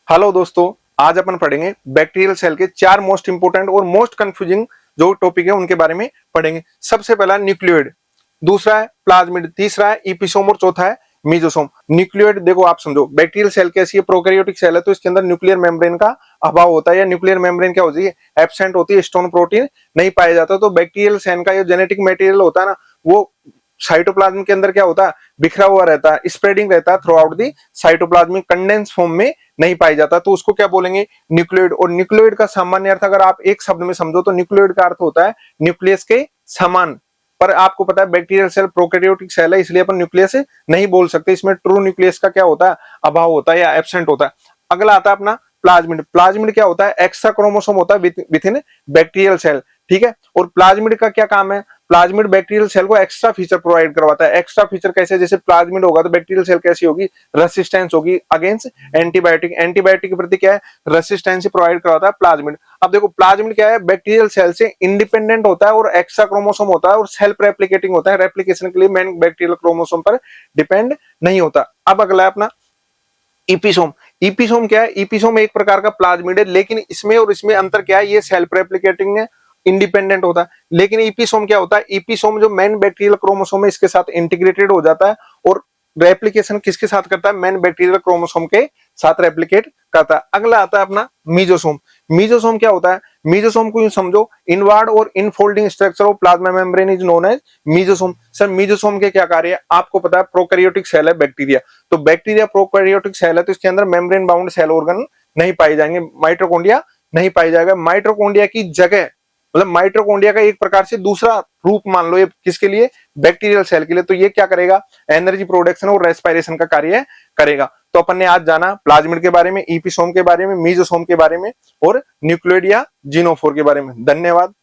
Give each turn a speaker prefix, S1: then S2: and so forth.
S1: Hello दोस्तों, आज अपन पढ़ेंगे बैक्टीरियल सेल के चार मोस्ट इंपोर्टेंट और मोस्ट कंफ्यूजिंग जो टॉपिक है उनके बारे में पढ़ेंगे। सबसे पहला न्यूक्लियोइड, दूसरा है प्लाज्मिड, तीसरा है इपिसोम और चौथा है मीजोसोम। न्यूक्लियोइड देखो आप समझो, बैक्टीरियल सेल कैसी है, प्रोकैरियोटिक सेल है तो इसके अंदर न्यूक्लियर मेम्ब्रेन का अभाव होता है या न्यूक्लियर मेम्ब्रेन क्या होती है, एब्सेंट होती है, स्टोन प्रोटीन नहीं पाया जाता। तो बैक्टीरियल सेल का जो जेनेटिक मटेरियल होता है ना, वो साइटोप्लाज्म के अंदर क्या होता है, बिखरा हुआ रहता है, स्प्रेडिंग रहता है through out the cytoplasm, condense form में नहीं पाई जाता, तो उसको क्या बोलेंगे, न्यूक्लियोइड। और न्यूक्लियोइड का सामान्य अर्थ अगर आप एक शब्द में समझो तो न्यूक्लियोइड का अर्थ होता है न्यूक्लियस के समान। पर आपको पता है बैक्टीरियल सेल प्रोकैरियोटिक सेल है, इसलिए अपन न्यूक्लियस नहीं बोल सकते, इसमें ट्रू न्यूक्लियस का क्या होता है, अभाव होता है या एब्सेंट होता है। अगला आता है अपना प्लाज्मिड। प्लाज्मिड क्या होता है, एक्स्ट्रा क्रोमोसोम होता है विथ इन बैक्टीरियल सेल, ठीक है। और प्लाज्मिड का क्या काम है, प्लाज्मिड बैक्टीरियल सेल को एक्स्ट्रा फीचर प्रोवाइड करवाता है। एक्स्ट्रा फीचर कैसे, जैसे प्लाज्मिड होगा तो बैक्टीरियल सेल कैसी होगी, रेसिस्टेंस होगी अगेंस्ट एंटीबायोटिक, एंटीबायोटिक के प्रति क्या है, रेसिस्टेंस प्रोवाइड करवाता है प्लाज्मिड। अब देखो प्लाज्मिड क्या है, बैक्टीरियल सेल से इंडिपेंडेंट होता है और एक्स्ट्रा क्रोमोसोम होता है और सेल्फ रेप्लिकेटिंग होता है। रेप्लिकेशन के लिए मेन बैक्टीरियल क्रोमोसोम पर डिपेंड नहीं होता। अब अगला है अपना इपिसोम। इपिसोम क्या है, इपिसोम एक प्रकार का प्लाज्मिड है, लेकिन इसमें और इसमें अंतर क्या है, ये सेल्फ रेप्लिकेटिंग है, इंडिपेंडेंट होता है। लेकिन इपिसोम क्या होता है, इपिसोम जो मेन बैक्टीरियल क्रोमोसोम है इसके साथ इंटीग्रेटेड हो जाता है और रेप्लिकेशन किसके साथ करता है, मेन बैक्टीरियल क्रोमोसोम के साथ रेप्लिकेट करता है। अगला आता है अपना मीजोसोम। मीजोसोम क्या होता है, मीजोसोम को यूं समझो, इनवार्ड और infolding structure of plasma membrane is known as mesosome. Sir mesosome के क्या कार्य है, आपको पता है प्रोकैरियोटिक सेल है बैक्टीरिया, तो बैक्टीरिया प्रोकैरियोटिक सेल है तो इसके अंदर मेम्ब्रेन बाउंड सेल ऑर्गन नहीं पाए जाएंगे, माइटोकॉन्ड्रिया नहीं पाई जाएगा। माइटोकॉन्ड्रिया की जगह, मतलब माइटोकॉन्ड्रिया का एक प्रकार से दूसरा रूप मान लो ये किसके लिए, बैक्टीरियल सेल के लिए। तो ये क्या करेगा, एनर्जी प्रोडक्शन और रेस्पिरेशन का कार्य करेगा। तो अपन ने आज जाना प्लाज्मिड के बारे में, इपिसोम के बारे में, मीजोसोम के बारे में और न्यूक्लियोइड या जीनोफोर के बारे में। धन्यवाद।